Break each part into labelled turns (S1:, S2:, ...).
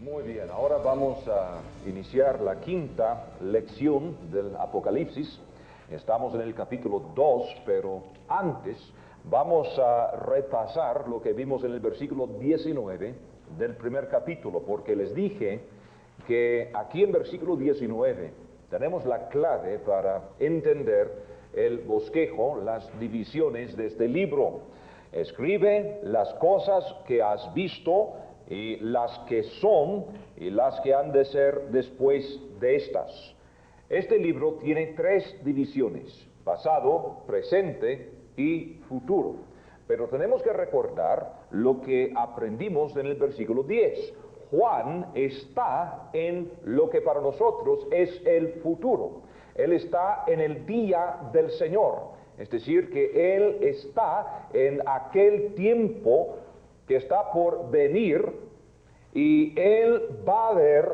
S1: Muy bien, ahora vamos a iniciar la quinta lección del Apocalipsis. Estamos en el capítulo 2, pero antes vamos a repasar lo que vimos en el versículo 19 del primer capítulo, porque les dije que aquí en versículo 19 tenemos la clave para entender el bosquejo, las divisiones de este libro. Escribe las cosas que has visto y las que son y las que han de ser después de estas. Este libro tiene tres divisiones: pasado, presente y futuro. Pero tenemos que recordar lo que aprendimos en el versículo 10. Juan está en lo que para nosotros es el futuro. Él está en el día del Señor. Es decir, que Él está en aquel tiempo que está por venir, y Él va a ver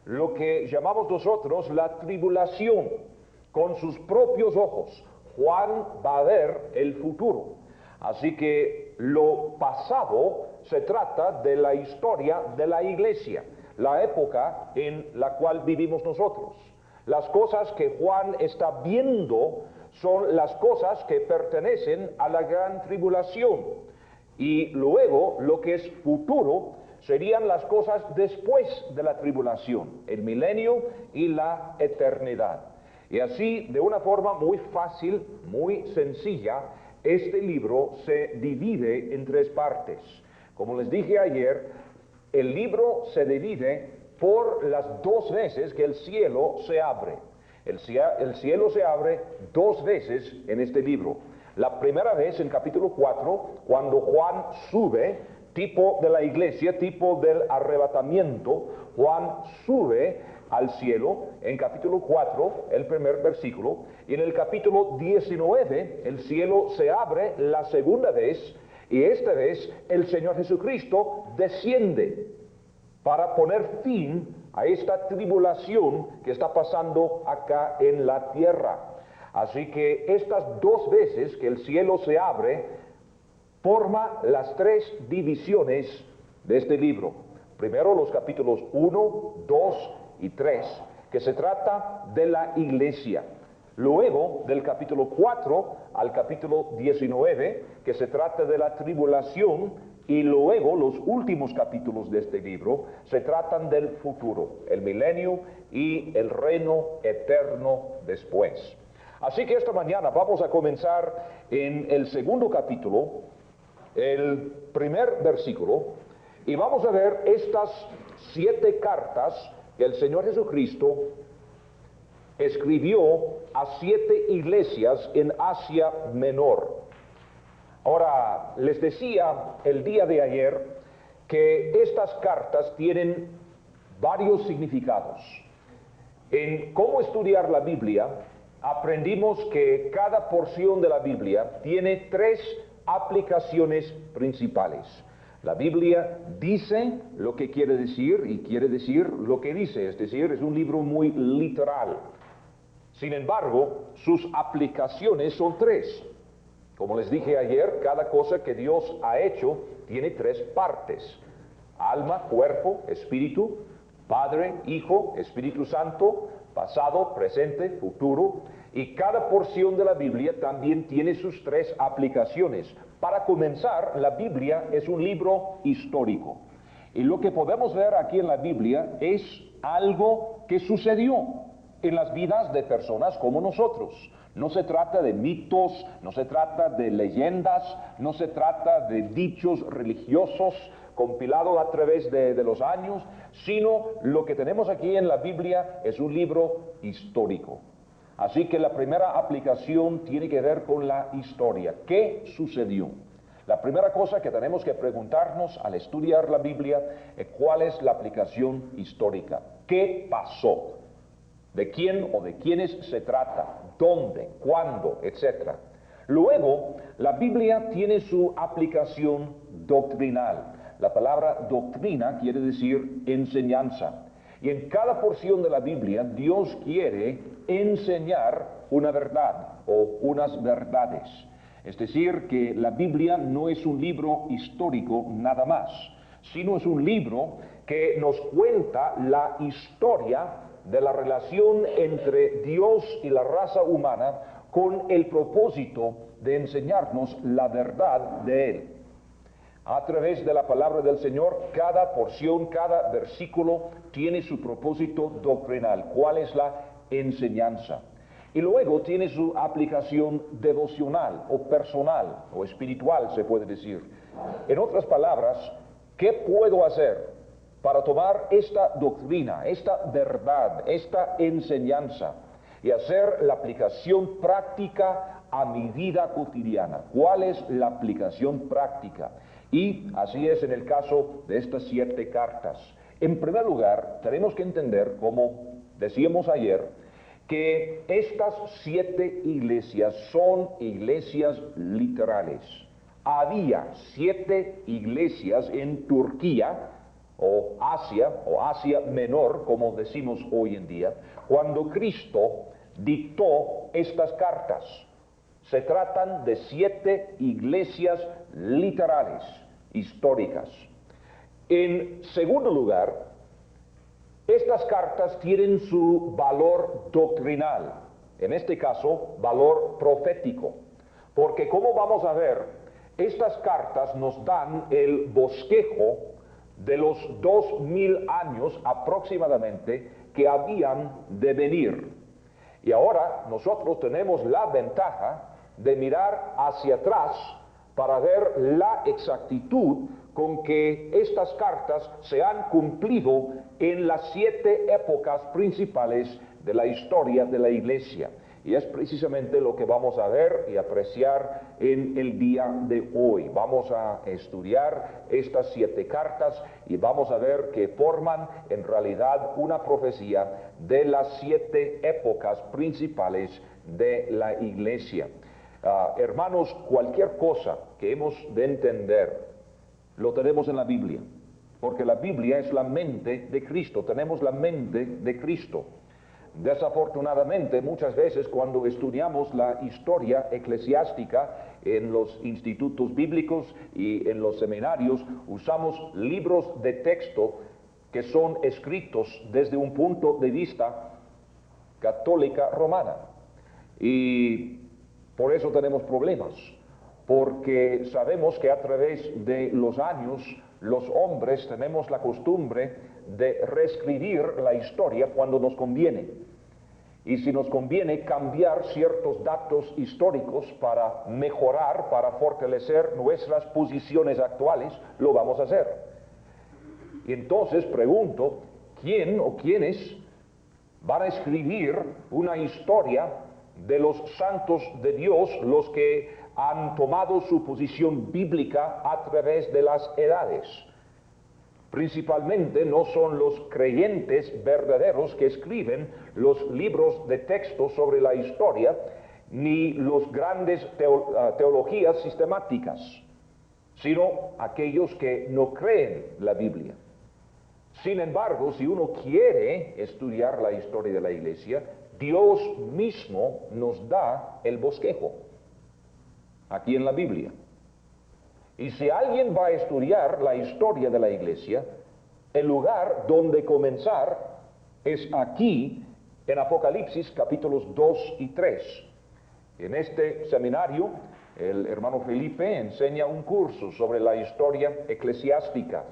S1: lo que llamamos nosotros la tribulación con sus propios ojos. Juan va a ver el futuro. Así que lo pasado se trata de la historia de la iglesia, la época en la cual vivimos nosotros. Las cosas que Juan está viendo son las cosas que pertenecen a la gran tribulación. Y luego lo que es futuro serían las cosas después de la tribulación, el milenio y la eternidad. Y así, de una forma muy fácil, muy sencilla, este libro se divide en tres partes. Como les dije ayer, el libro se divide por las dos veces que el cielo se abre. El cielo se abre dos veces en este libro. La primera vez en capítulo 4, cuando Juan sube, tipo de la iglesia, tipo del arrebatamiento. Juan sube al cielo en capítulo 4, el primer versículo, y en el capítulo 19 el cielo se abre la segunda vez, y esta vez el Señor Jesucristo desciende para poner fin a esta tribulación que está pasando acá en la tierra. Así que estas dos veces que el cielo se abre forma las tres divisiones de este libro. Primero los capítulos 1, 2 y 3, que se trata de la iglesia. Luego del capítulo 4 al capítulo 19, que se trata de la tribulación. Y luego los últimos capítulos de este libro se tratan del futuro, el milenio y el reino eterno después. Así que esta mañana vamos a comenzar en el segundo capítulo, el primer versículo, y vamos a ver estas 7 cartas que el Señor Jesucristo escribió a 7 iglesias en Asia Menor. Ahora, les decía el día de ayer que estas cartas tienen varios significados. En cómo estudiar la Biblia, aprendimos que cada porción de la Biblia tiene 3 aplicaciones principales. La Biblia dice lo que quiere decir y quiere decir lo que dice, es decir, es un libro muy literal. Sin embargo, sus aplicaciones son 3. Como les dije ayer, cada cosa que Dios ha hecho tiene 3 partes: alma, cuerpo, espíritu, Padre, Hijo, Espíritu Santo, pasado, presente, futuro. Y cada porción de la Biblia también tiene sus 3 aplicaciones. Para comenzar, la Biblia es un libro histórico. Y lo que podemos ver aquí en la Biblia es algo que sucedió en las vidas de personas como nosotros. No se trata de mitos, no se trata de leyendas, no se trata de dichos religiosos compilados a través de los años, sino lo que tenemos aquí en la Biblia es un libro histórico. Así que la primera aplicación tiene que ver con la historia. ¿Qué sucedió? La primera cosa que tenemos que preguntarnos al estudiar la Biblia es cuál es la aplicación histórica. ¿Qué pasó? ¿De quién o de quiénes se trata? ¿Dónde? ¿Cuándo? Etcétera. Luego, la Biblia tiene su aplicación doctrinal. La palabra doctrina quiere decir enseñanza. Y en cada porción de la Biblia, Dios quiere enseñar una verdad o unas verdades. Es decir, que la Biblia no es un libro histórico nada más, sino es un libro que nos cuenta la historia de la relación entre Dios y la raza humana con el propósito de enseñarnos la verdad de Él. A través de la palabra del Señor, cada porción, cada versículo tiene su propósito doctrinal. ¿Cuál es la enseñanza? Y luego tiene su aplicación devocional o personal o espiritual, se puede decir. En otras palabras, ¿qué puedo hacer para tomar esta doctrina, esta verdad, esta enseñanza y hacer la aplicación práctica a mi vida cotidiana? ¿Cuál es la aplicación práctica? Y así es en el caso de estas 7 cartas. En primer lugar, tenemos que entender, como decíamos ayer, que estas 7 iglesias son iglesias literales. Había 7 iglesias en Turquía, o Asia Menor, como decimos hoy en día, cuando Cristo dictó estas cartas. Se tratan de 7 iglesias literales, históricas. En segundo lugar, estas cartas tienen su valor doctrinal, en este caso, valor profético, porque como vamos a ver, estas cartas nos dan el bosquejo de los 2000 años aproximadamente que habían de venir. Y ahora nosotros tenemos la ventaja de mirar hacia atrás para ver la exactitud con que estas cartas se han cumplido en las 7 épocas principales de la historia de la iglesia. Y es precisamente lo que vamos a ver y apreciar en el día de hoy. Vamos a estudiar estas 7 cartas y vamos a ver que forman en realidad una profecía de las 7 épocas principales de la iglesia. Hermanos, cualquier cosa que hemos de entender, lo tenemos en la Biblia, porque la Biblia es la mente de Cristo, tenemos la mente de Cristo. Desafortunadamente, muchas veces cuando estudiamos la historia eclesiástica en los institutos bíblicos y en los seminarios, usamos libros de texto que son escritos desde un punto de vista católica romana. Y por eso tenemos problemas, porque sabemos que a través de los años los hombres tenemos la costumbre de reescribir la historia cuando nos conviene. Y si nos conviene cambiar ciertos datos históricos para mejorar, para fortalecer nuestras posiciones actuales, lo vamos a hacer. Y entonces pregunto, ¿quién o quiénes van a escribir una historia de los santos de Dios, los que han tomado su posición bíblica a través de las edades? Principalmente no son los creyentes verdaderos que escriben los libros de texto sobre la historia, ni los grandes teologías sistemáticas, sino aquellos que no creen la Biblia. Sin embargo, si uno quiere estudiar la historia de la iglesia, Dios mismo nos da el bosquejo aquí en la Biblia. Y si alguien va a estudiar la historia de la iglesia, el lugar donde comenzar es aquí en Apocalipsis capítulos 2 y 3. En este seminario, el hermano Felipe enseña un curso sobre la historia eclesiástica.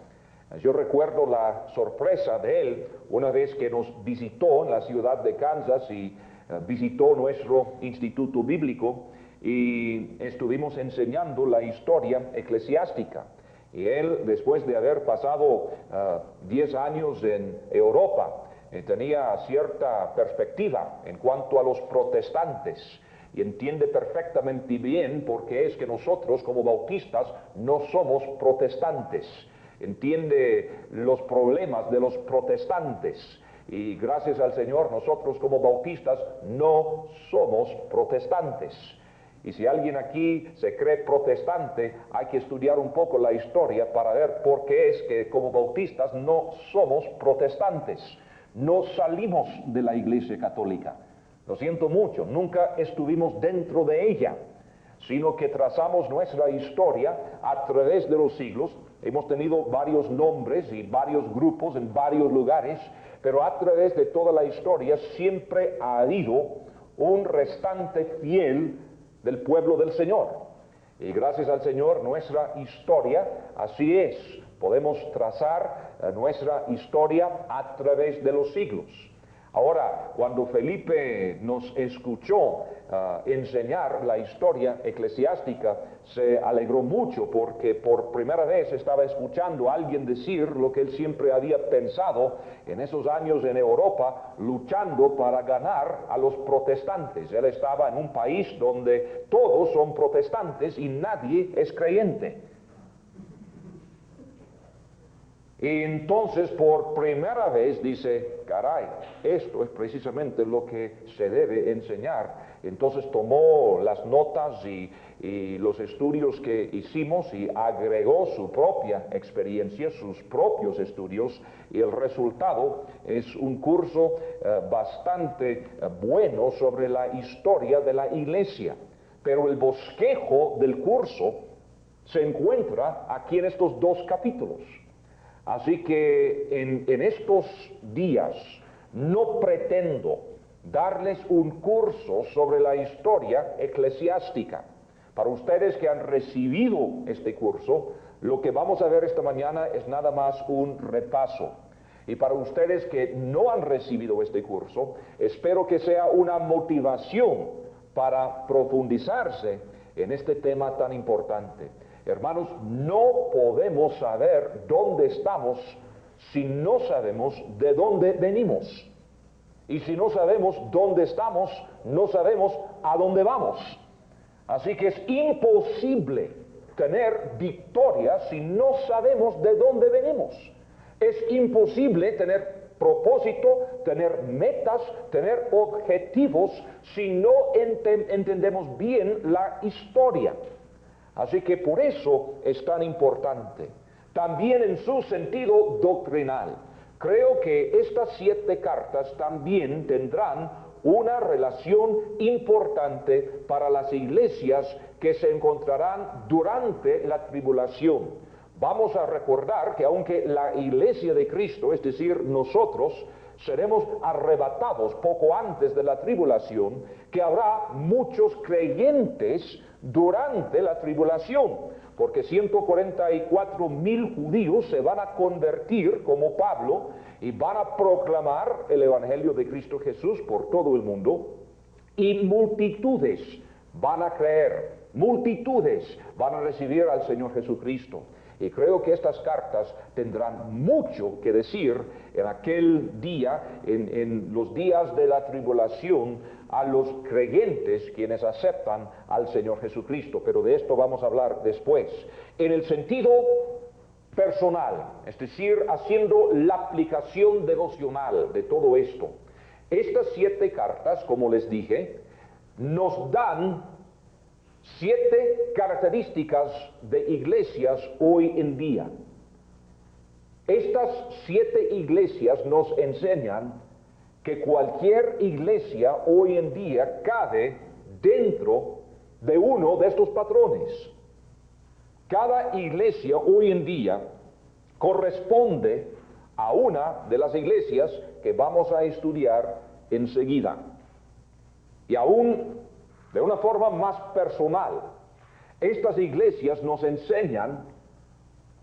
S1: Yo recuerdo la sorpresa de él una vez que nos visitó en la ciudad de Kansas y visitó nuestro instituto bíblico y estuvimos enseñando la historia eclesiástica. Y él, después de haber pasado 10 años en Europa, tenía cierta perspectiva en cuanto a los protestantes y entiende perfectamente bien por qué es que nosotros como bautistas no somos protestantes. Entiende los problemas de los protestantes y gracias al Señor nosotros como bautistas no somos protestantes. Y si alguien aquí se cree protestante, hay que estudiar un poco la historia para ver por qué es que como bautistas no somos protestantes. No salimos de la Iglesia Católica. Lo siento mucho, nunca estuvimos dentro de ella, sino que trazamos nuestra historia a través de los siglos Hemos tenido varios nombres y varios grupos en varios lugares, pero a través de toda la historia siempre ha habido un restante fiel del pueblo del Señor. Y gracias al Señor nuestra historia así es. Podemos trazar nuestra historia a través de los siglos. Ahora, cuando Felipe nos escuchó enseñar la historia eclesiástica, se alegró mucho porque por primera vez estaba escuchando a alguien decir lo que él siempre había pensado en esos años en Europa, luchando para ganar a los protestantes. Él estaba en un país donde todos son protestantes y nadie es creyente. Y entonces por primera vez dice, caray, esto es precisamente lo que se debe enseñar. Entonces tomó las notas y los estudios que hicimos y agregó su propia experiencia, sus propios estudios, y el resultado es un curso bastante bueno sobre la historia de la iglesia. Pero el bosquejo del curso se encuentra aquí en estos 2 capítulos. Así que en estos días no pretendo darles un curso sobre la historia eclesiástica. Para ustedes que han recibido este curso, lo que vamos a ver esta mañana es nada más un repaso. Y para ustedes que no han recibido este curso, espero que sea una motivación para profundizarse en este tema tan importante. Hermanos, no podemos saber dónde estamos si no sabemos de dónde venimos. Y si no sabemos dónde estamos, no sabemos a dónde vamos. Así que es imposible tener victoria si no sabemos de dónde venimos. Es imposible tener propósito, tener metas, tener objetivos si no entendemos bien la historia. Así que por eso es tan importante. También en su sentido doctrinal. Creo que estas 7 cartas también tendrán una relación importante para las iglesias que se encontrarán durante la tribulación. Vamos a recordar que aunque la iglesia de Cristo, es decir, nosotros, seremos arrebatados poco antes de la tribulación, que habrá muchos creyentes durante la tribulación, porque 144,000 judíos se van a convertir como Pablo y van a proclamar el evangelio de Cristo Jesús por todo el mundo, y multitudes van a creer, multitudes van a recibir al Señor Jesucristo. Y creo que estas cartas tendrán mucho que decir en aquel día, en los días de la tribulación, a los creyentes quienes aceptan al Señor Jesucristo. Pero de esto vamos a hablar después. En el sentido personal, es decir, haciendo la aplicación devocional de todo esto, estas 7 cartas, como les dije, nos dan 7 características de iglesias hoy en día. Estas 7 iglesias nos enseñan que cualquier iglesia hoy en día cabe dentro de uno de estos patrones. Cada iglesia hoy en día corresponde a una de las iglesias que vamos a estudiar enseguida. Y aún de una forma más personal, estas iglesias nos enseñan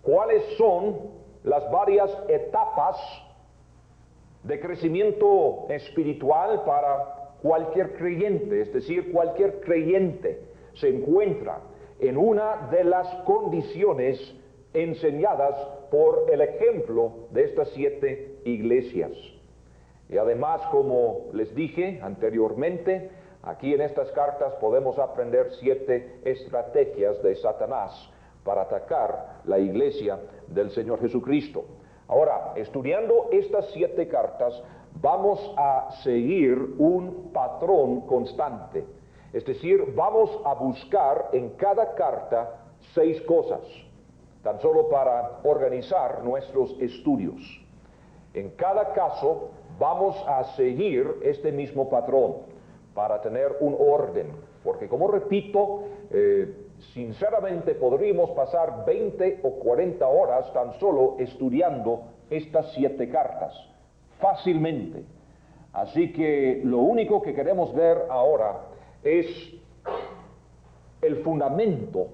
S1: cuáles son las varias etapas de crecimiento espiritual para cualquier creyente, es decir, cualquier creyente se encuentra en una de las condiciones enseñadas por el ejemplo de estas 7 iglesias. Y además, como les dije anteriormente, aquí en estas cartas podemos aprender 7 estrategias de Satanás para atacar la iglesia del Señor Jesucristo. Ahora, estudiando estas 7 cartas, vamos a seguir un patrón constante. Es decir, vamos a buscar en cada carta 6 cosas, tan solo para organizar nuestros estudios. En cada caso, vamos a seguir este mismo patrón para tener un orden, porque como repito, sinceramente podríamos pasar 20 o 40 horas tan solo estudiando estas 7 cartas, fácilmente. Así que lo único que queremos ver ahora es el fundamento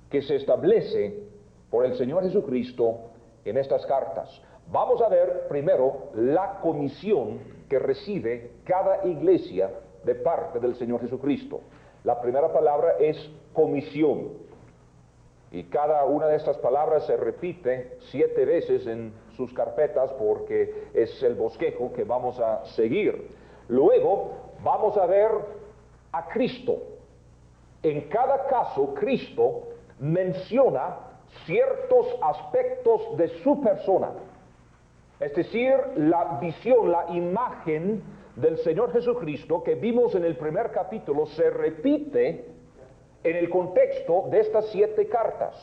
S1: que se establece por el Señor Jesucristo en estas cartas. Vamos a ver primero la comisión que recibe cada iglesia de parte del Señor Jesucristo. La primera palabra es comisión, y cada una de estas palabras se repite 7 veces en sus carpetas porque es el bosquejo que vamos a seguir. Luego vamos a ver a Cristo. En cada caso, Cristo menciona ciertos aspectos de su persona, es decir, la visión, la imagen del Señor Jesucristo que vimos en el primer capítulo se repite en el contexto de estas 7 cartas.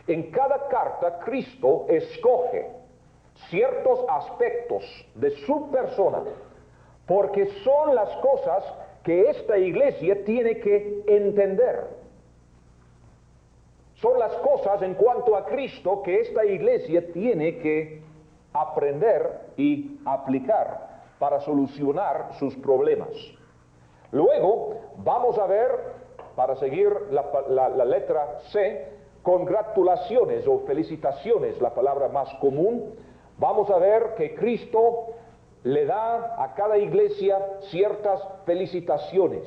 S1: En cada carta Cristo escoge ciertos aspectos de su persona, porque son las cosas que esta iglesia tiene que entender. Son las cosas en cuanto a Cristo que esta iglesia tiene que aprender y aplicar para solucionar sus problemas. Luego vamos a ver, para seguir la letra C, congratulaciones o felicitaciones, la palabra más común. Vamos a ver que Cristo le da a cada iglesia ciertas felicitaciones,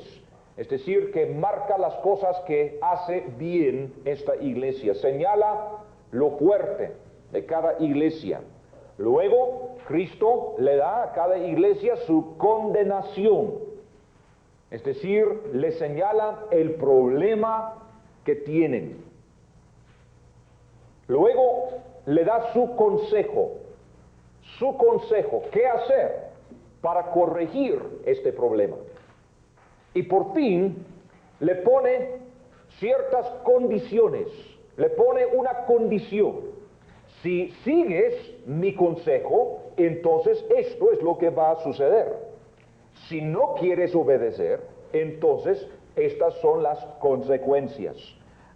S1: es decir, que marca las cosas que hace bien esta iglesia, señala lo fuerte de cada iglesia. Luego, Cristo le da a cada iglesia su condenación, es decir, le señala el problema que tienen. Luego, le da su consejo, qué hacer para corregir este problema. Y por fin, le pone ciertas condiciones, le pone una condición. Si sigues mi consejo, entonces esto es lo que va a suceder. Si no quieres obedecer, entonces estas son las consecuencias.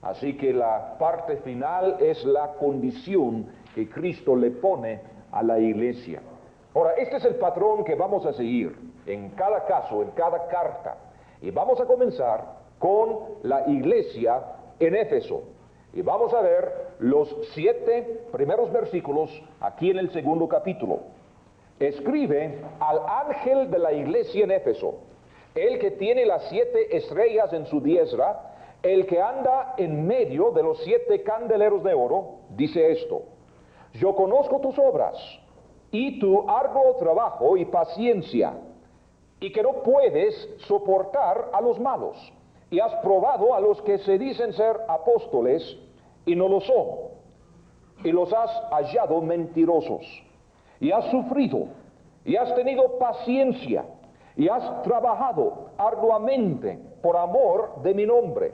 S1: Así que la parte final es la condición que Cristo le pone a la iglesia. Ahora, este es el patrón que vamos a seguir en cada caso, en cada carta. Y vamos a comenzar con la iglesia en Éfeso. Y vamos a ver los 7 primeros versículos aquí en el segundo capítulo. Escribe al ángel de la iglesia en Éfeso, el que tiene las 7 estrellas en su diestra, el que anda en medio de los 7 candeleros de oro, dice esto: yo conozco tus obras y tu arduo trabajo y paciencia, y que no puedes soportar a los malos, y has probado a los que se dicen ser apóstoles y no lo son, y los has hallado mentirosos, y has sufrido, y has tenido paciencia, y has trabajado arduamente por amor de mi nombre,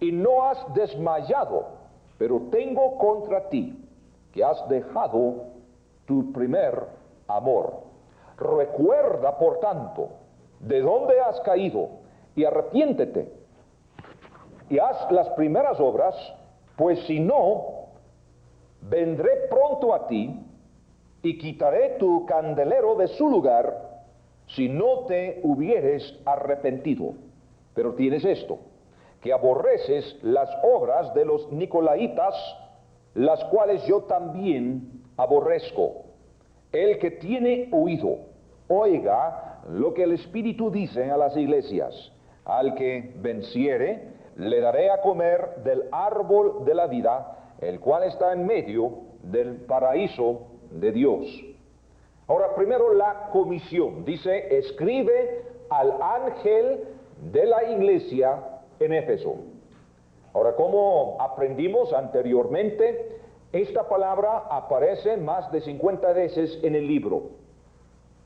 S1: y no has desmayado, pero tengo contra ti que has dejado tu primer amor. Recuerda, por tanto, de dónde has caído, y arrepiéntete, y haz las primeras obras, pues si no, vendré pronto a ti, y quitaré tu candelero de su lugar, si no te hubieres arrepentido. Pero tienes esto, que aborreces las obras de los nicolaitas, las cuales yo también aborrezco. El que tiene oído, oiga lo que el Espíritu dice a las iglesias. Al que venciere, le daré a comer del árbol de la vida, el cual está en medio del paraíso de Dios. Ahora, primero la comisión. Dice, escribe al ángel de la iglesia en Éfeso. Ahora, como aprendimos anteriormente, esta palabra aparece más de 50 veces en el libro,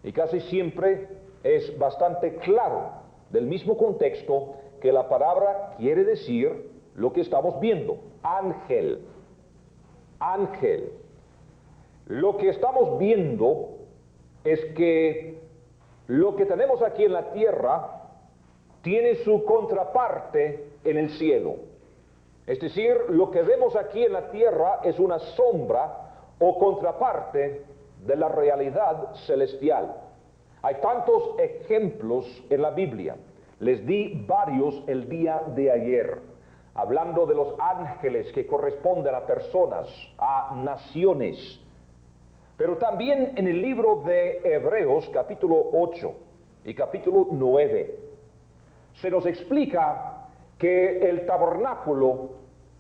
S1: y casi siempre es bastante claro, del mismo contexto, que la palabra quiere decir lo que estamos viendo: ángel, ángel. Lo que estamos viendo es que lo que tenemos aquí en la tierra tiene su contraparte en el cielo. Es decir, lo que vemos aquí en la tierra es una sombra o contraparte de la realidad celestial. Hay tantos ejemplos en la Biblia. Les di varios el día de ayer, hablando de los ángeles que corresponden a personas, a naciones. Pero también en el libro de Hebreos, capítulo 8 y capítulo 9, se nos explica que el tabernáculo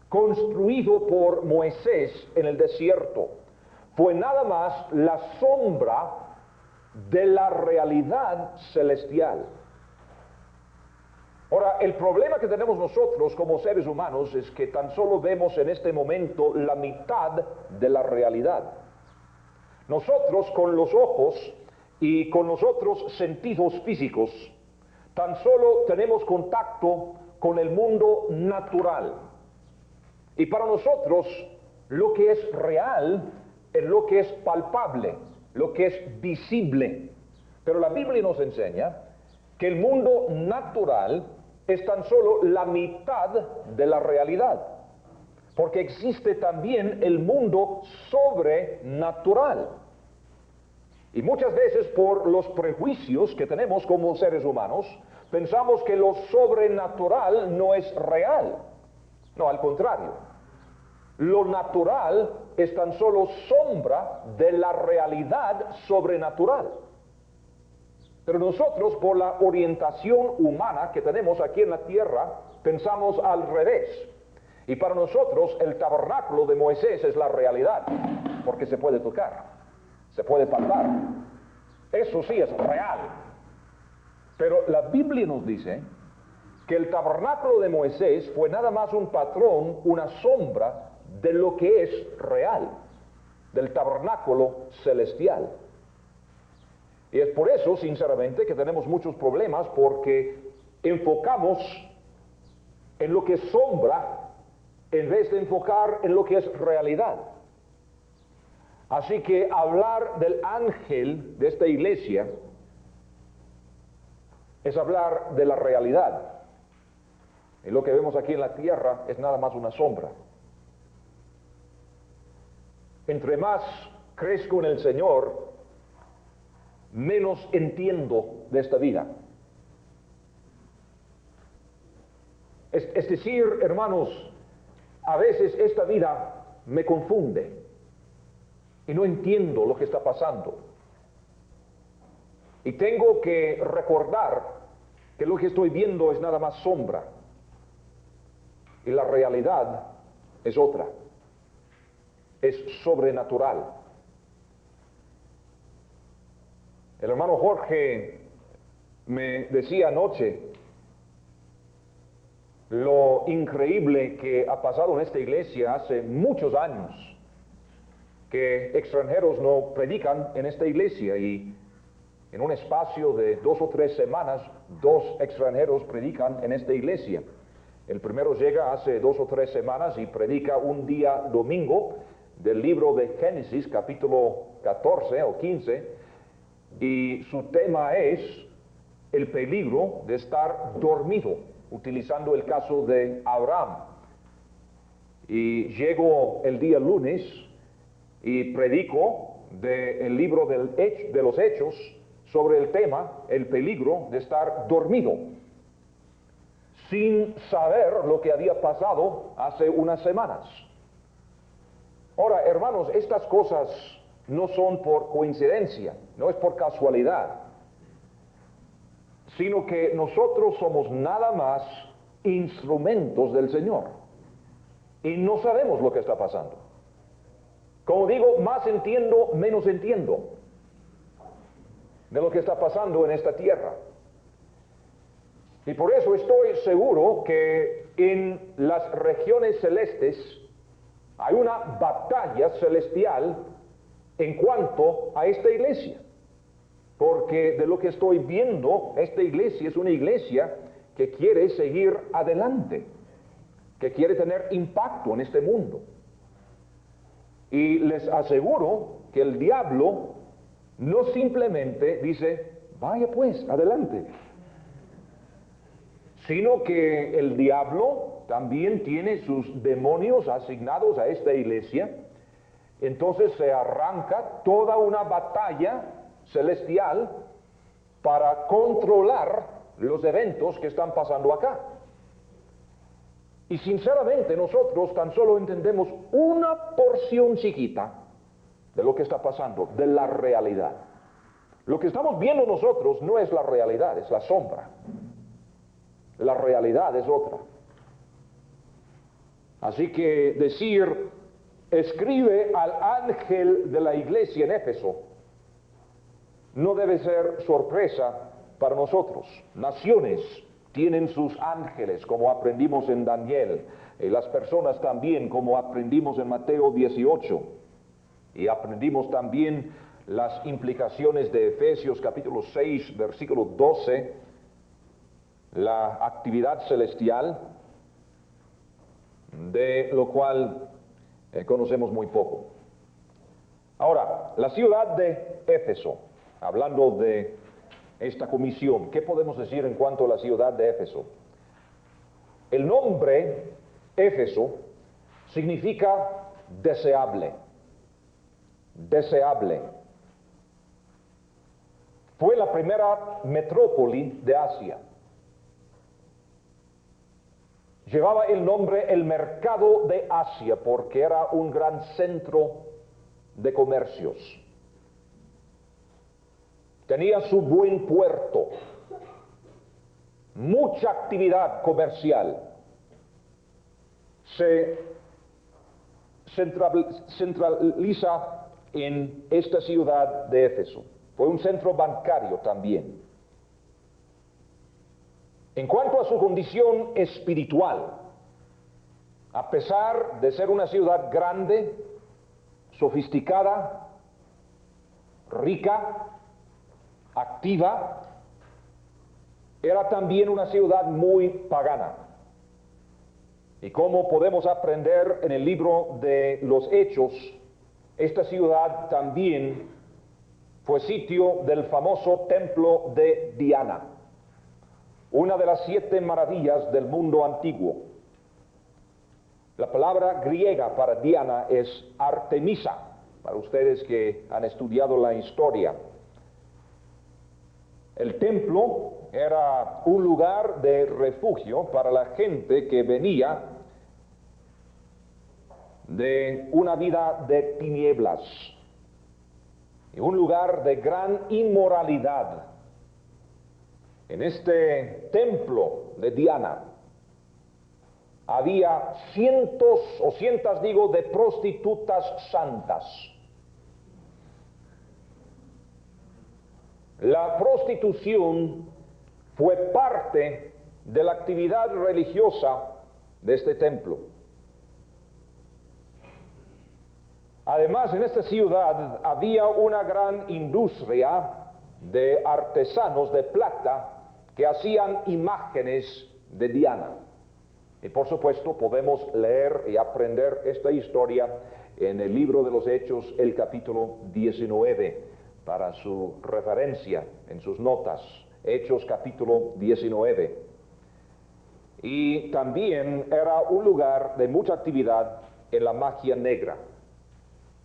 S1: construido por Moisés en el desierto fue nada más la sombra de la realidad celestial. Ahora, el problema que tenemos nosotros como seres humanos es que tan solo vemos en este momento la mitad de la realidad. Nosotros con los ojos y con los otros sentidos físicos tan solo tenemos contacto con el mundo natural. Y para nosotros lo que es real es lo que es palpable, lo que es visible. Pero la Biblia nos enseña que el mundo natural es tan solo la mitad de la realidad, porque existe también el mundo sobrenatural. Y muchas veces por los prejuicios que tenemos como seres humanos, pensamos que lo sobrenatural no es real. No, al contrario. Lo natural es tan solo sombra de la realidad sobrenatural. Pero nosotros, por la orientación humana que tenemos aquí en la tierra, pensamos al revés. Y para nosotros el tabernáculo de Moisés es la realidad, porque se puede tocar, se puede palpar. Eso sí es real. Pero la Biblia nos dice que el tabernáculo de Moisés fue nada más un patrón, una sombra de lo que es real, del tabernáculo celestial. Y es por eso, sinceramente, que tenemos muchos problemas, porque enfocamos en lo que es sombra en vez de enfocar en lo que es realidad. Así que hablar del ángel de esta iglesia es hablar de la realidad. Y lo que vemos aquí en la tierra es nada más una sombra. Entre más crezco en el Señor, menos entiendo de esta vida. Es decir, hermanos, a veces esta vida me confunde y no entiendo lo que está pasando. Y tengo que recordar que lo que estoy viendo es nada más sombra y la realidad es otra, es sobrenatural. El hermano Jorge me decía anoche lo increíble que ha pasado en esta iglesia hace muchos años, que extranjeros no predican en esta iglesia, y en un espacio de 2 o 3 semanas, 2 extranjeros predican en esta iglesia. El primero llega hace 2 o 3 semanas y predica un día domingo del libro de Génesis, capítulo 14 o 15, y su tema es el peligro de estar dormido, utilizando el caso de Abraham. Y llego el día lunes y predico del libro de los Hechos sobre el tema, el peligro de estar dormido, sin saber lo que había pasado hace unas semanas. Ahora, hermanos, estas cosas no son por coincidencia, no es por casualidad, sino que nosotros somos nada más instrumentos del Señor y no sabemos lo que está pasando. Como digo, más entiendo, menos entiendo de lo que está pasando en esta tierra. Y por eso estoy seguro que en las regiones celestes hay una batalla celestial en cuanto a esta iglesia. Porque de lo que estoy viendo, esta iglesia es una iglesia que quiere seguir adelante, que quiere tener impacto en este mundo. Y les aseguro que el diablo no simplemente dice, vaya pues, adelante, sino que el diablo también tiene sus demonios asignados a esta iglesia. Entonces se arranca toda una batalla celestial para controlar los eventos que están pasando acá. Y sinceramente nosotros tan solo entendemos una porción chiquita de lo que está pasando, de la realidad. Lo que estamos viendo nosotros no es la realidad, es la sombra. La realidad es otra. Así que decir, escribe al ángel de la iglesia en Éfeso, no debe ser sorpresa para nosotros. Naciones tienen sus ángeles, como aprendimos en Daniel, y las personas también, como aprendimos en Mateo 18, y aprendimos también las implicaciones de Efesios capítulo 6, versículo 12, la actividad celestial, de lo cual conocemos muy poco. Ahora, la ciudad de Éfeso, hablando de esta comisión, ¿qué podemos decir en cuanto a la ciudad de Éfeso? El nombre Éfeso significa deseable, deseable. Fue la primera metrópoli de Asia. Llevaba el nombre el mercado de Asia porque era un gran centro de comercios. Tenía su buen puerto, mucha actividad comercial. Se centraliza en esta ciudad de Éfeso. Fue un centro bancario también. En cuanto a su condición espiritual, a pesar de ser una ciudad grande, sofisticada, rica, activa, era también una ciudad muy pagana. Y como podemos aprender en el libro de los Hechos, esta ciudad también fue sitio del famoso templo de Diana, una de las 7 maravillas del mundo antiguo. La palabra griega para Diana es Artemisa, para ustedes que han estudiado la historia. El templo era un lugar de refugio para la gente que venía de una vida de tinieblas, y un lugar de gran inmoralidad. En este templo de Diana había cientos de prostitutas santas. La prostitución fue parte de la actividad religiosa de este templo. Además, en esta ciudad había una gran industria de artesanos de plata que hacían imágenes de Diana. Y por supuesto podemos leer y aprender esta historia en el libro de los Hechos, el capítulo 19, para su referencia en sus notas. Hechos capítulo 19. Y también era un lugar de mucha actividad en la magia negra.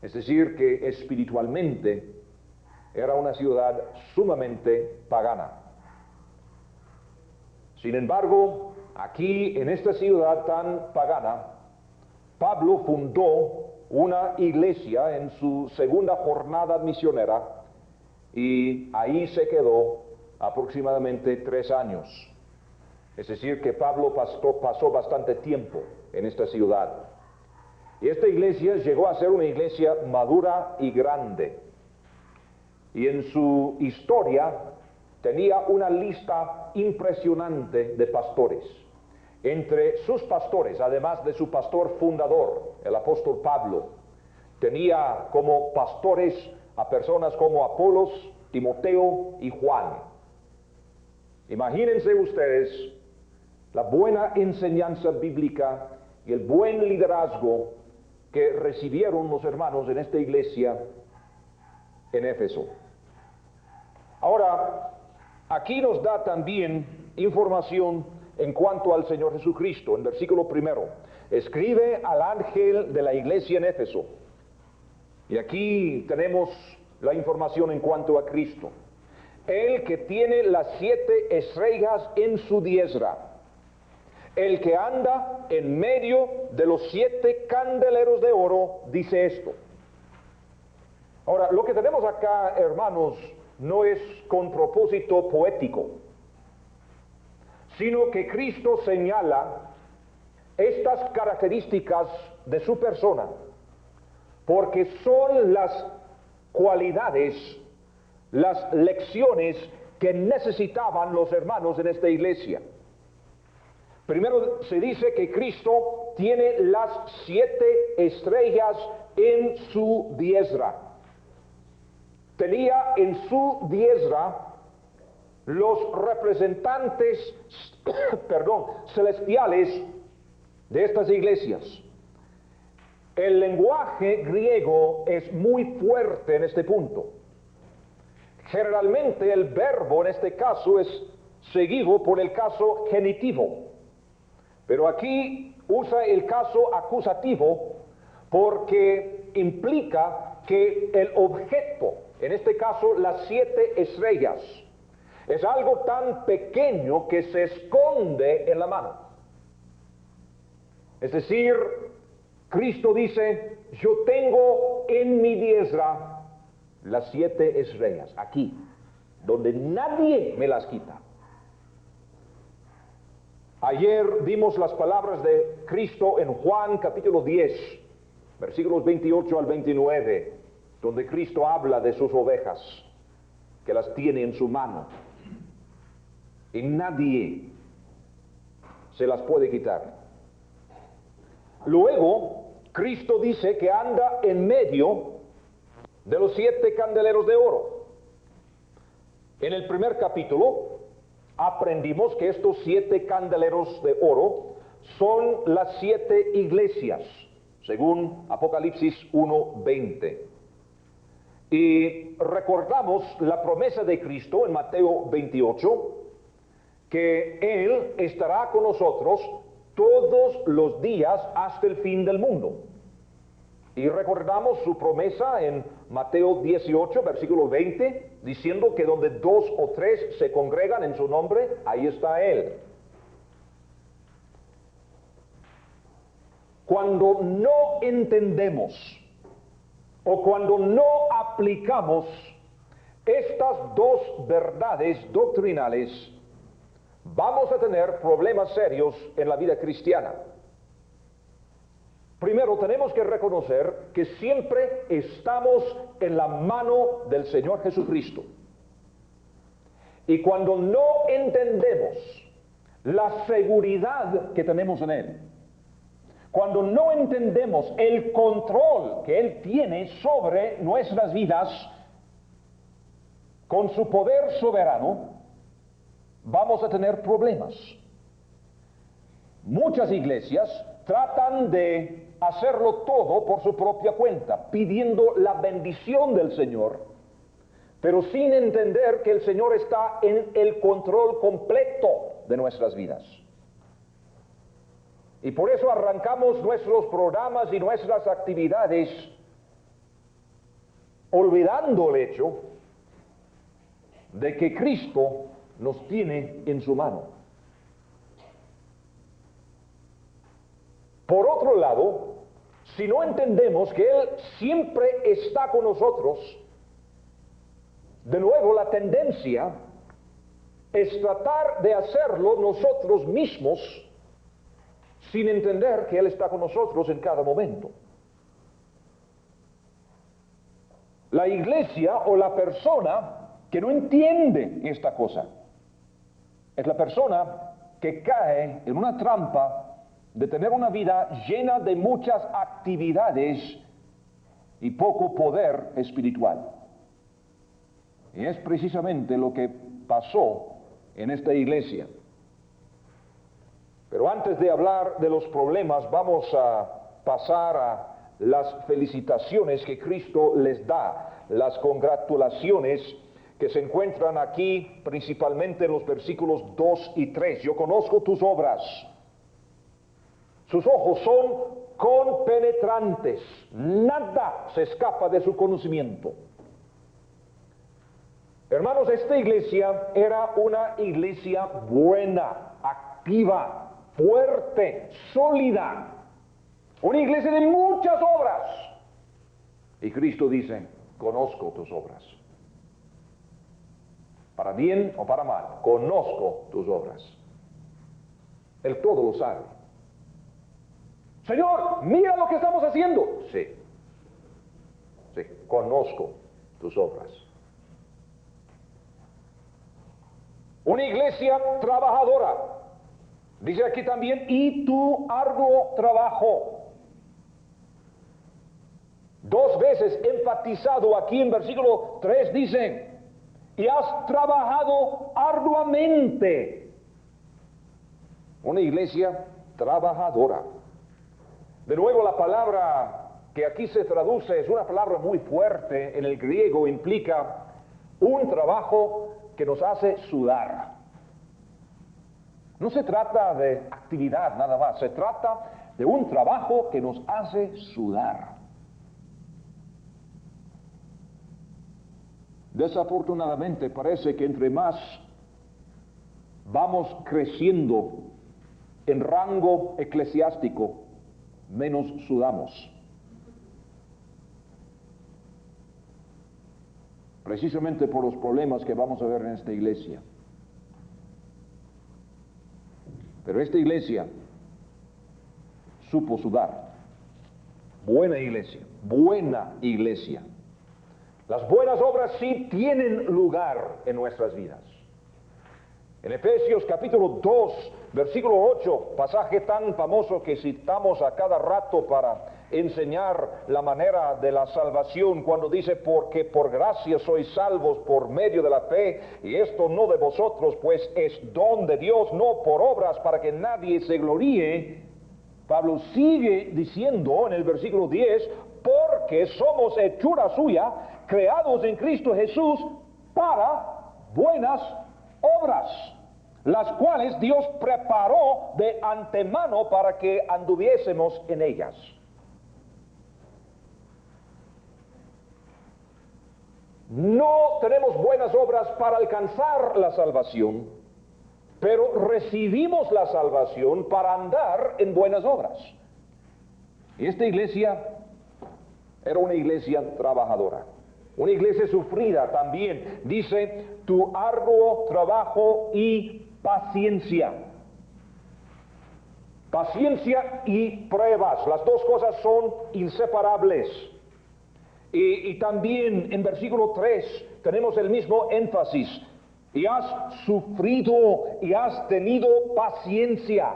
S1: Es decir, que espiritualmente era una ciudad sumamente pagana. Sin embargo, aquí en esta ciudad tan pagana, Pablo fundó una iglesia en su segunda jornada misionera y ahí se quedó aproximadamente 3 años. Es decir, que Pablo pasó bastante tiempo en esta ciudad. Y esta iglesia llegó a ser una iglesia madura y grande. Y en su historia tenía una lista impresionante de pastores. Entre sus pastores, además de su pastor fundador, el apóstol Pablo, tenía como pastores a personas como Apolos, Timoteo y Juan. Imagínense ustedes la buena enseñanza bíblica y el buen liderazgo que recibieron los hermanos en esta iglesia en Éfeso. Ahora, aquí nos da también información en cuanto al Señor Jesucristo. En versículo 1, escribe al ángel de la iglesia en Éfeso. Y aquí tenemos la información en cuanto a Cristo. El que tiene las 7 estrellas en su diestra, el que anda en medio de los 7 candeleros de oro, dice esto. Ahora, lo que tenemos acá, hermanos, no es con propósito poético, sino que Cristo señala estas características de su persona, porque son las cualidades, las lecciones que necesitaban los hermanos en esta iglesia. Primero se dice que Cristo tiene las 7 estrellas en su diestra. Tenía en su diestra los representantes, celestiales de estas iglesias. El lenguaje griego es muy fuerte en este punto. Generalmente el verbo en este caso es seguido por el caso genitivo, pero aquí usa el caso acusativo porque implica que el objeto, en este caso las 7 estrellas, es algo tan pequeño que se esconde en la mano. Es decir, Cristo dice, yo tengo en mi diestra las 7 estrellas, aquí, donde nadie me las quita. Ayer vimos las palabras de Cristo en Juan capítulo 10, versículos 28 al 29, donde Cristo habla de sus ovejas, que las tiene en su mano, y nadie se las puede quitar. Luego, Cristo dice que anda en medio de los 7 candeleros de oro. En el primer capítulo aprendimos que estos 7 candeleros de oro son las 7 iglesias, según Apocalipsis 1:20. Y recordamos la promesa de Cristo en Mateo 28, que Él estará con nosotros todos los días hasta el fin del mundo. Y recordamos su promesa en Mateo 18, versículo 20, diciendo que donde 2 o 3 se congregan en su nombre, ahí está Él. Cuando no entendemos o cuando no aplicamos estas 2 verdades doctrinales, vamos a tener problemas serios en la vida cristiana. Primero, tenemos que reconocer que siempre estamos en la mano del Señor Jesucristo. Y cuando no entendemos la seguridad que tenemos en Él, cuando no entendemos el control que Él tiene sobre nuestras vidas con su poder soberano, vamos a tener problemas. Muchas iglesias tratan de hacerlo todo por su propia cuenta, pidiendo la bendición del Señor, pero sin entender que el Señor está en el control completo de nuestras vidas. Y por eso arrancamos nuestros programas y nuestras actividades olvidando el hecho de que Cristo nos tiene en su mano. Por otro lado, si no entendemos que Él siempre está con nosotros, de nuevo la tendencia es tratar de hacerlo nosotros mismos sin entender que Él está con nosotros en cada momento. La iglesia o la persona que no entiende esta cosa es la persona que cae en una trampa de tener una vida llena de muchas actividades y poco poder espiritual. Y es precisamente lo que pasó en esta iglesia. Pero antes de hablar de los problemas, vamos a pasar a las felicitaciones que Cristo les da, las congratulaciones que se encuentran aquí principalmente en los versículos 2 y 3. Yo conozco tus obras. Sus ojos son compenetrantes. Nada se escapa de su conocimiento. Hermanos, esta iglesia era una iglesia buena, activa, fuerte, sólida. Una iglesia de muchas obras. Y Cristo dice, conozco tus obras. Para bien o para mal, conozco tus obras. Él todo lo sabe. Señor, mira lo que estamos haciendo. Sí, conozco tus obras. Una iglesia trabajadora. Dice aquí también, y tu arduo trabajo. 2 veces enfatizado aquí en versículo 3 dice, y has trabajado arduamente. Una iglesia trabajadora. De nuevo, la palabra que aquí se traduce es una palabra muy fuerte. En el griego implica un trabajo que nos hace sudar. No se trata de actividad nada más, se trata de un trabajo que nos hace sudar. Desafortunadamente parece que entre más vamos creciendo en rango eclesiástico, menos sudamos. Precisamente por los problemas que vamos a ver en esta iglesia. Pero esta iglesia supo sudar. Buena iglesia, buena iglesia. Las buenas obras sí tienen lugar en nuestras vidas. En Efesios capítulo 2, versículo 8, pasaje tan famoso que citamos a cada rato para enseñar la manera de la salvación, cuando dice, porque por gracia sois salvos por medio de la fe, y esto no de vosotros, pues es don de Dios, no por obras, para que nadie se gloríe. Pablo sigue diciendo en el versículo 10, porque somos hechura suya, creados en Cristo Jesús para buenas obras, las cuales Dios preparó de antemano para que anduviésemos en ellas. No tenemos buenas obras para alcanzar la salvación, pero recibimos la salvación para andar en buenas obras. Y esta iglesia era una iglesia trabajadora, una iglesia sufrida también. Dice, tu arduo trabajo y paciencia. Paciencia y pruebas, las dos cosas son inseparables. Y también en versículo 3 tenemos el mismo énfasis. Y has sufrido y has tenido paciencia.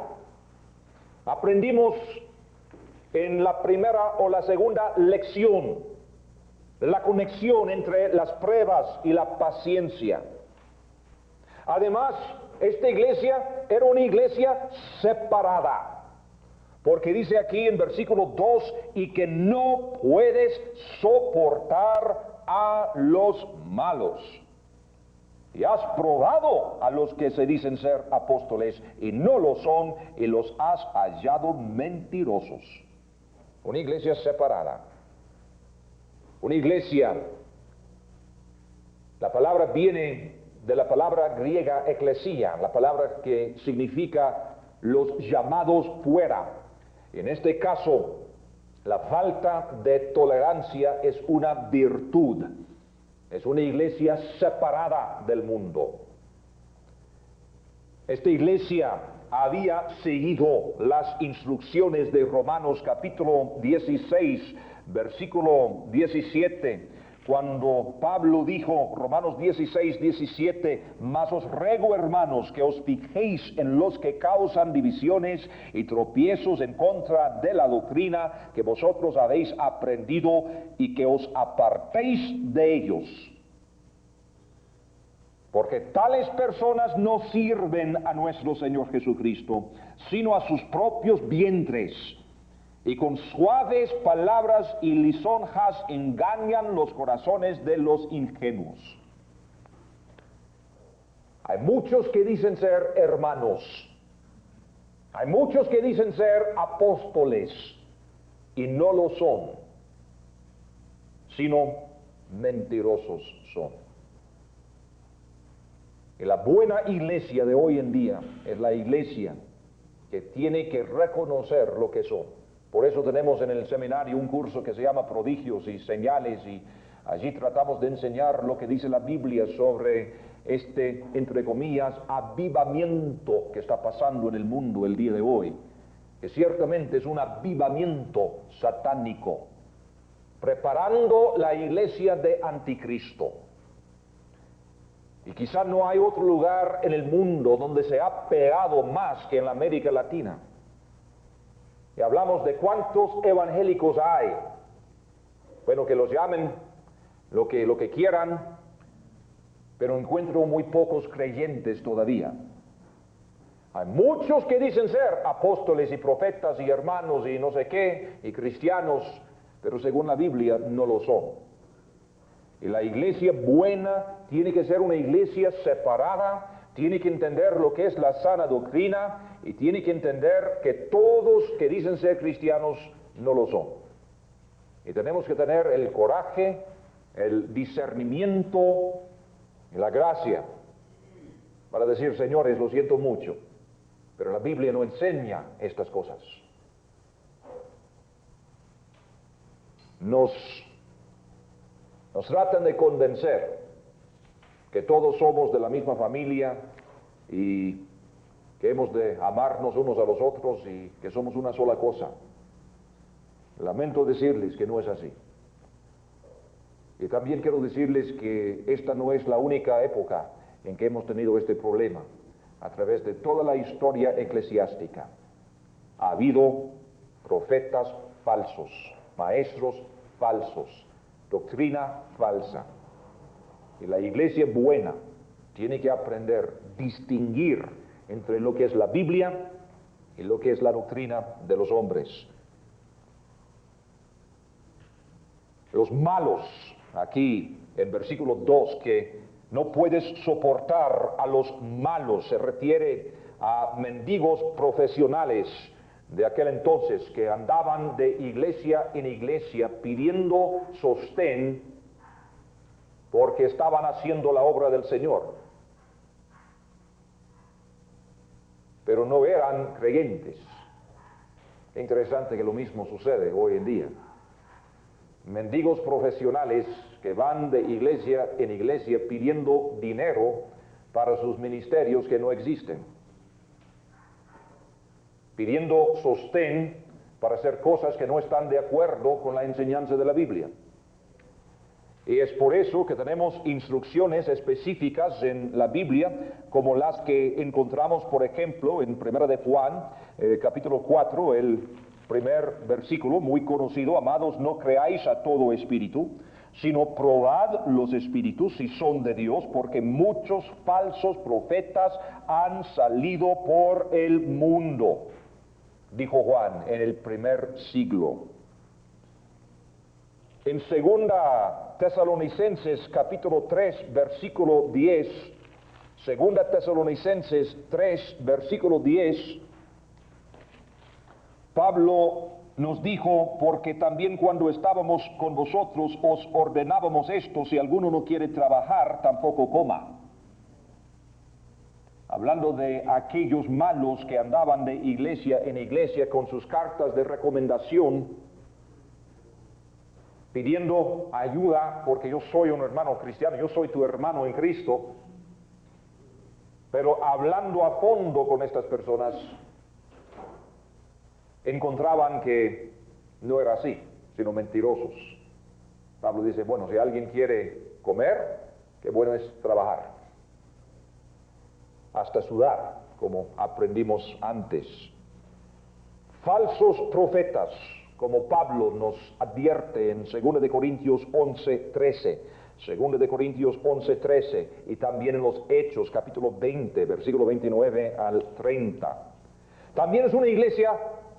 S1: Aprendimos en la primera o la segunda lección la conexión entre las pruebas y la paciencia. Además, esta iglesia era una iglesia separada. Porque dice aquí en versículo 2, y que no puedes soportar a los malos. Y has probado a los que se dicen ser apóstoles y no lo son, y los has hallado mentirosos. Una iglesia separada. Una iglesia, la palabra viene de la palabra griega eclesia, la palabra que significa los llamados fuera. En este caso, la falta de tolerancia es una virtud. Es una iglesia separada del mundo. Esta iglesia había seguido las instrucciones de Romanos capítulo 16, versículo 17, cuando Pablo dijo, Romanos 16, 17, mas os ruego, hermanos, que os fijéis en los que causan divisiones y tropiezos en contra de la doctrina que vosotros habéis aprendido, y que os apartéis de ellos. Porque tales personas no sirven a nuestro Señor Jesucristo, sino a sus propios vientres, y con suaves palabras y lisonjas engañan los corazones de los ingenuos. Hay muchos que dicen ser hermanos. Hay muchos que dicen ser apóstoles y no lo son, sino mentirosos son. Y la buena iglesia de hoy en día es la iglesia que tiene que reconocer lo que son. Por eso tenemos en el seminario un curso que se llama Prodigios y Señales, y allí tratamos de enseñar lo que dice la Biblia sobre este, entre comillas, avivamiento que está pasando en el mundo el día de hoy, que ciertamente es un avivamiento satánico, preparando la iglesia de Anticristo. Y quizá no hay otro lugar en el mundo donde se ha pegado más que en la América Latina. Y hablamos de cuántos evangélicos hay. Bueno, que los llamen lo que quieran, pero encuentro muy pocos creyentes todavía. Hay muchos que dicen ser apóstoles y profetas y hermanos y no sé qué, y cristianos, pero según la Biblia no lo son. Y la iglesia buena tiene que ser una iglesia separada, tiene que entender lo que es la sana doctrina y tiene que entender que todos que dicen ser cristianos no lo son. Y tenemos que tener el coraje, el discernimiento y la gracia para decir, señores, lo siento mucho, pero la Biblia no enseña estas cosas. Nos tratan de convencer que todos somos de la misma familia y que hemos de amarnos unos a los otros y que somos una sola cosa. Lamento decirles que no es así. Y también quiero decirles que esta no es la única época en que hemos tenido este problema. A través de toda la historia eclesiástica ha habido profetas falsos, maestros falsos, doctrina falsa. Y la iglesia buena tiene que aprender a distinguir entre lo que es la Biblia y lo que es la doctrina de los hombres. Los malos, aquí en versículo 2, que no puedes soportar a los malos, se refiere a mendigos profesionales de aquel entonces que andaban de iglesia en iglesia pidiendo sostén porque estaban haciendo la obra del Señor, pero no eran creyentes. Es interesante que lo mismo sucede hoy en día. Mendigos profesionales que van de iglesia en iglesia pidiendo dinero para sus ministerios que no existen, pidiendo sostén para hacer cosas que no están de acuerdo con la enseñanza de la Biblia. Y es por eso que tenemos instrucciones específicas en la Biblia, como las que encontramos, por ejemplo, en 1 de Juan, capítulo 4, el primer versículo, muy conocido: amados, no creáis a todo espíritu, sino probad los espíritus si son de Dios, porque muchos falsos profetas han salido por el mundo, dijo Juan en el primer siglo. En 2 Tesalonicenses capítulo 3 versículo 10, 2 Tesalonicenses 3 versículo 10, Pablo nos dijo: porque también cuando estábamos con vosotros os ordenábamos esto, si alguno no quiere trabajar, tampoco coma. Hablando de aquellos malos que andaban de iglesia en iglesia con sus cartas de recomendación, pidiendo ayuda, porque yo soy un hermano cristiano, yo soy tu hermano en Cristo, pero hablando a fondo con estas personas, encontraban que no era así, sino mentirosos. Pablo dice, bueno, si alguien quiere comer, qué bueno es trabajar, hasta sudar, como aprendimos antes. Falsos profetas, como Pablo nos advierte en 2 de Corintios 11:13, 2 de Corintios 11:13, y también en los Hechos, capítulo 20, versículo 29 al 30. También es una iglesia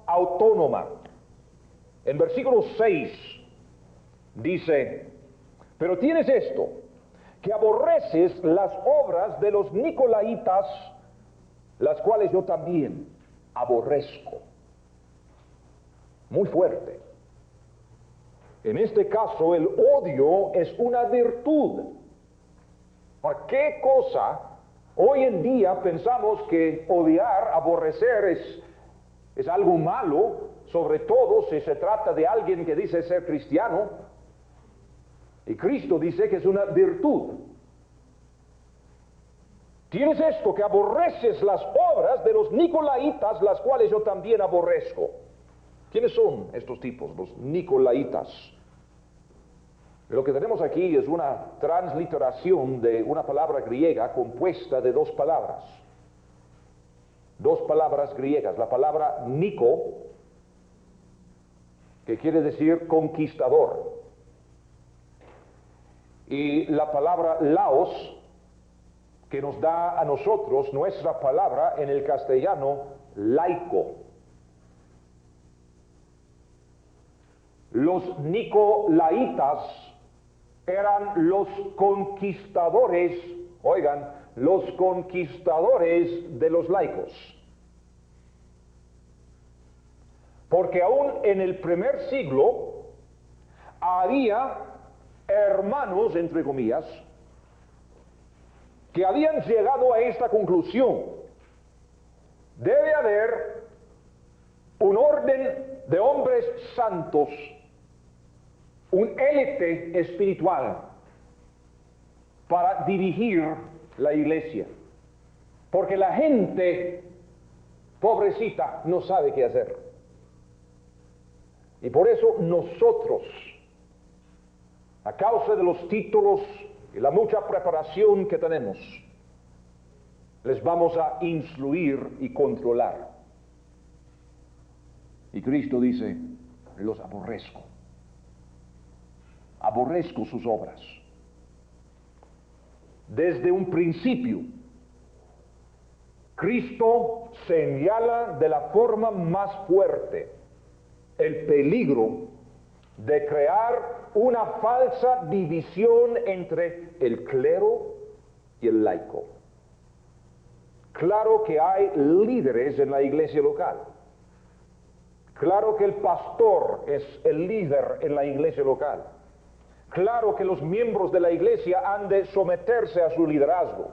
S1: autónoma. En versículo 6 dice: pero tienes esto, que aborreces las obras de los nicolaitas, las cuales yo también aborrezco. Muy fuerte. En este caso, el odio es una virtud. ¿Por qué cosa hoy en día pensamos que odiar, aborrecer es algo malo, sobre todo si se trata de alguien que dice ser cristiano? Y Cristo dice que es una virtud. Tienes esto, que aborreces las obras de los nicolaitas, las cuales yo también aborrezco. ¿Quiénes son estos tipos, los nicolaitas? Lo que tenemos aquí es una transliteración de una palabra griega compuesta de dos palabras. Dos palabras griegas. La palabra Nico, que quiere decir conquistador, y la palabra Laos, que nos da a nosotros nuestra palabra en el castellano laico. Los nicolaitas eran los conquistadores, oigan, los conquistadores de los laicos. Porque aún en el primer siglo había hermanos, entre comillas, que habían llegado a esta conclusión: debe haber un orden de hombres santos, un élite espiritual para dirigir la iglesia, porque la gente pobrecita no sabe qué hacer. Y por eso nosotros, a causa de los títulos y la mucha preparación que tenemos, les vamos a instruir y controlar. Y Cristo dice: los aborrezco. Aborrezco sus obras. Desde un principio, Cristo señala de la forma más fuerte el peligro de crear una falsa división entre el clero y el laico. Claro que hay líderes en la iglesia local. Claro que el pastor es el líder en la iglesia local. Claro que los miembros de la iglesia han de someterse a su liderazgo.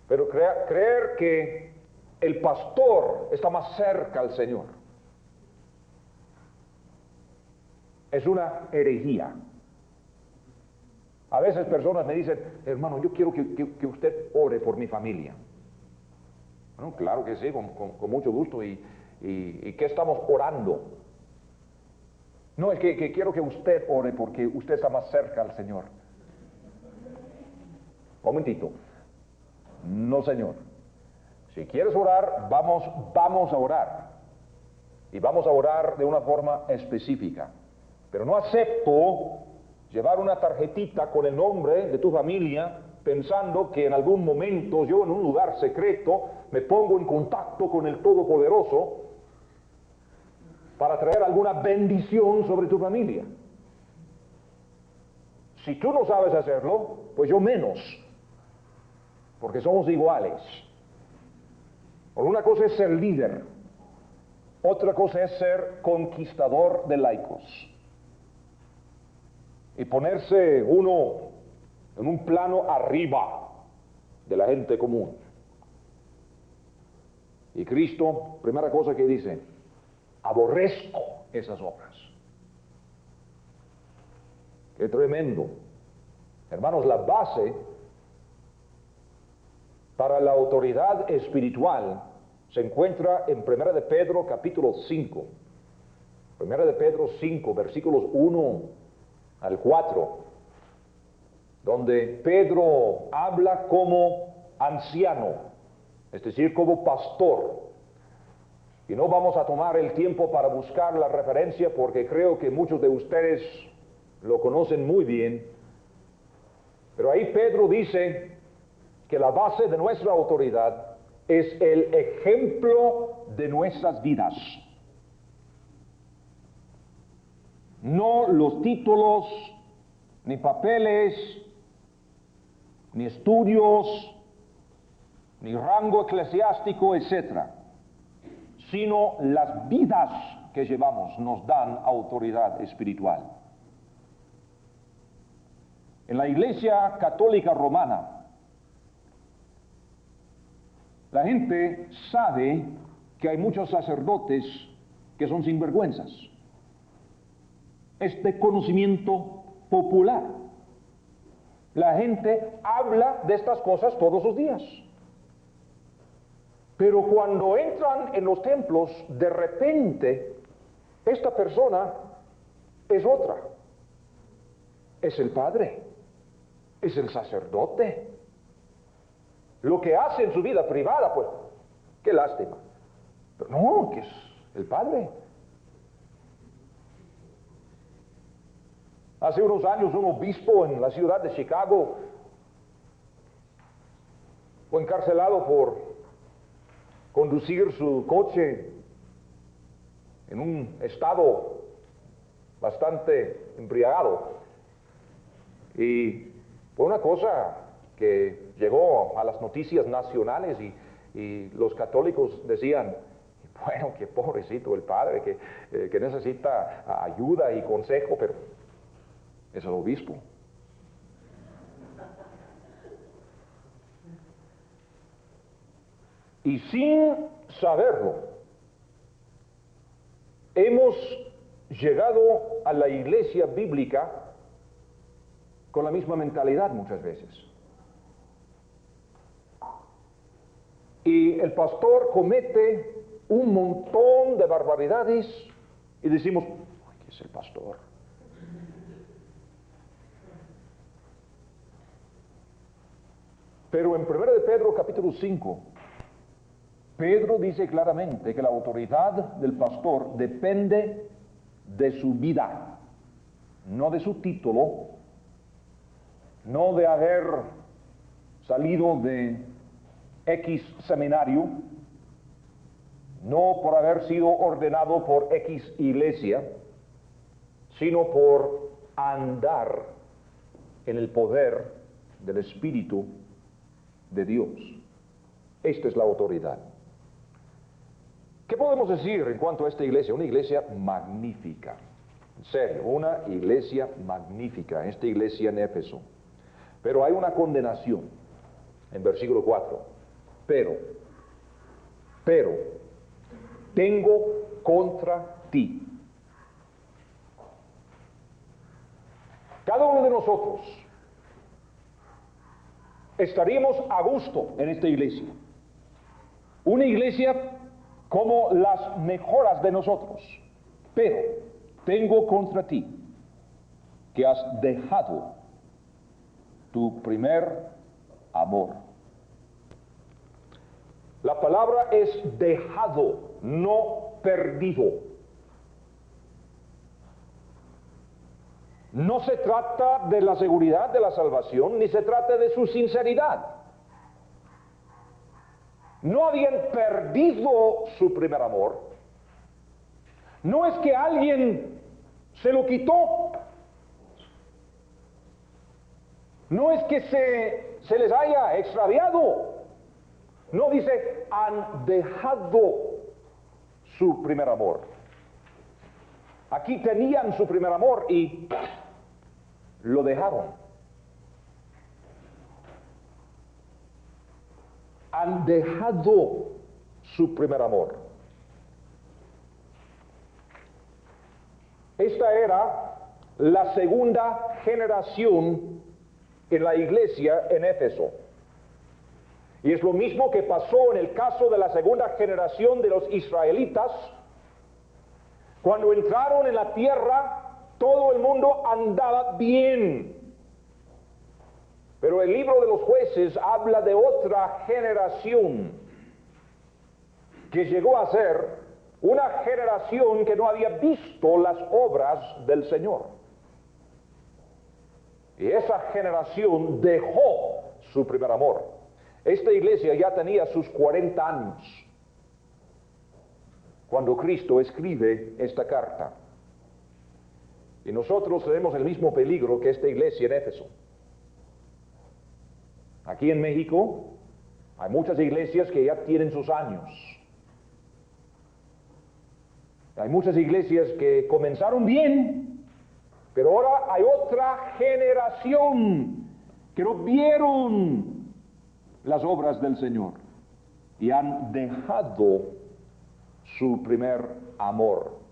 S1: Pero creer que el pastor está más cerca al Señor es una herejía. A veces personas me dicen: hermano, yo quiero que usted ore por mi familia. Bueno, claro que sí, con mucho gusto. ¿Y qué estamos orando? No, es que quiero que usted ore porque usted está más cerca al Señor. Momentito. No, Señor. Si quieres orar, vamos a orar. Y vamos a orar de una forma específica. Pero no acepto llevar una tarjetita con el nombre de tu familia pensando que en algún momento yo, en un lugar secreto, me pongo en contacto con el Todopoderoso para traer alguna bendición sobre tu familia. Si tú no sabes hacerlo, pues yo menos, porque somos iguales. Una cosa es ser líder, otra cosa es ser conquistador de laicos y ponerse uno en un plano arriba de la gente común. Y Cristo, primera cosa que dice: aborrezco esas obras. Qué tremendo. Hermanos, la base para la autoridad espiritual se encuentra en 1 de Pedro capítulo 5. 1 de Pedro 5, versículos 1 al 4, donde Pedro habla como anciano, es decir, como pastor. Y no vamos a tomar el tiempo para buscar la referencia porque creo que muchos de ustedes lo conocen muy bien. Pero ahí Pedro dice que la base de nuestra autoridad es el ejemplo de nuestras vidas. No los títulos, ni papeles, ni estudios, ni rango eclesiástico, etc., sino las vidas que llevamos nos dan autoridad espiritual. En la Iglesia Católica Romana, la gente sabe que hay muchos sacerdotes que son sinvergüenzas. Es de conocimiento popular. La gente habla de estas cosas todos los días. Pero cuando entran en los templos, de repente, esta persona es otra. Es el padre, es el sacerdote. Lo que hace en su vida privada, pues, qué lástima. Pero no, que es el padre. Hace unos años un obispo en la ciudad de Chicago fue encarcelado por conducir su coche en un estado bastante embriagado. Y fue una cosa que llegó a las noticias nacionales y los católicos decían, bueno, qué pobrecito el padre que necesita ayuda y consejo, pero es el obispo. Y sin saberlo, hemos llegado a la iglesia bíblica con la misma mentalidad muchas veces. Y el pastor comete un montón de barbaridades y decimos, ¿qué es el pastor? Pero en 1 de Pedro capítulo 5, Pedro dice claramente que la autoridad del pastor depende de su vida, no de su título, no de haber salido de X seminario, no por haber sido ordenado por X iglesia, sino por andar en el poder del Espíritu de Dios. Esta es la autoridad. ¿Qué podemos decir en cuanto a esta iglesia? Una iglesia magnífica. En serio, una iglesia magnífica, esta iglesia en Éfeso. Pero hay una condenación en versículo 4. Pero, tengo contra ti. Cada uno de nosotros estaríamos a gusto en esta iglesia. Una iglesia como las mejoras de nosotros. Pero tengo contra ti que has dejado tu primer amor. La palabra es dejado, no perdido. No se trata de la seguridad de la salvación, ni se trata de su sinceridad. No habían perdido su primer amor. No es que alguien se lo quitó. No es que se les haya extraviado. No dice, han dejado su primer amor. Aquí tenían su primer amor y lo dejaron. Han dejado su primer amor. Esta era la segunda generación en la iglesia en Éfeso. Y es lo mismo que pasó en el caso de la segunda generación de los israelitas. Cuando entraron en la tierra, todo el mundo andaba bien. Pero el libro de los Jueces habla de otra generación que llegó a ser una generación que no había visto las obras del Señor. Y esa generación dejó su primer amor. Esta iglesia ya tenía sus 40 años cuando Cristo escribe esta carta. Y nosotros tenemos el mismo peligro que esta iglesia en Éfeso. Aquí en México hay muchas iglesias que ya tienen sus años. Hay muchas iglesias que comenzaron bien, pero ahora hay otra generación que no vieron las obras del Señor y han dejado su primer amor.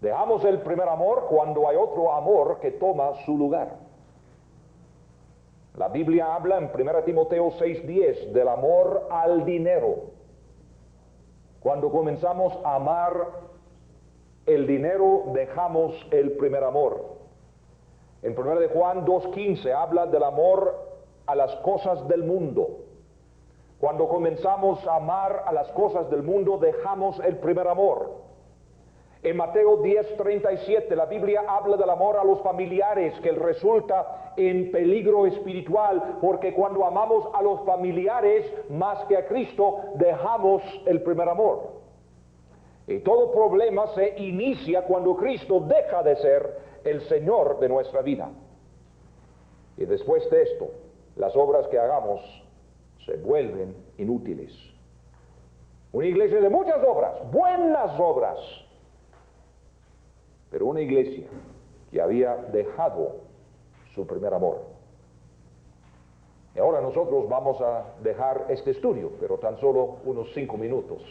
S1: Dejamos el primer amor cuando hay otro amor que toma su lugar. La Biblia habla en 1 Timoteo 6:10 del amor al dinero. Cuando comenzamos a amar el dinero, dejamos el primer amor. En 1 de Juan 2:15 habla del amor a las cosas del mundo. Cuando comenzamos a amar a las cosas del mundo, dejamos el primer amor. En Mateo 10:37 la Biblia habla del amor a los familiares, que resulta en peligro espiritual, porque cuando amamos a los familiares más que a Cristo, dejamos el primer amor. Y todo problema se inicia cuando Cristo deja de ser el Señor de nuestra vida. Y después de esto, las obras que hagamos se vuelven inútiles. Una iglesia de muchas obras, buenas obras, pero una iglesia que había dejado su primer amor. Y ahora nosotros vamos a dejar este estudio, pero tan solo unos 5 minutos.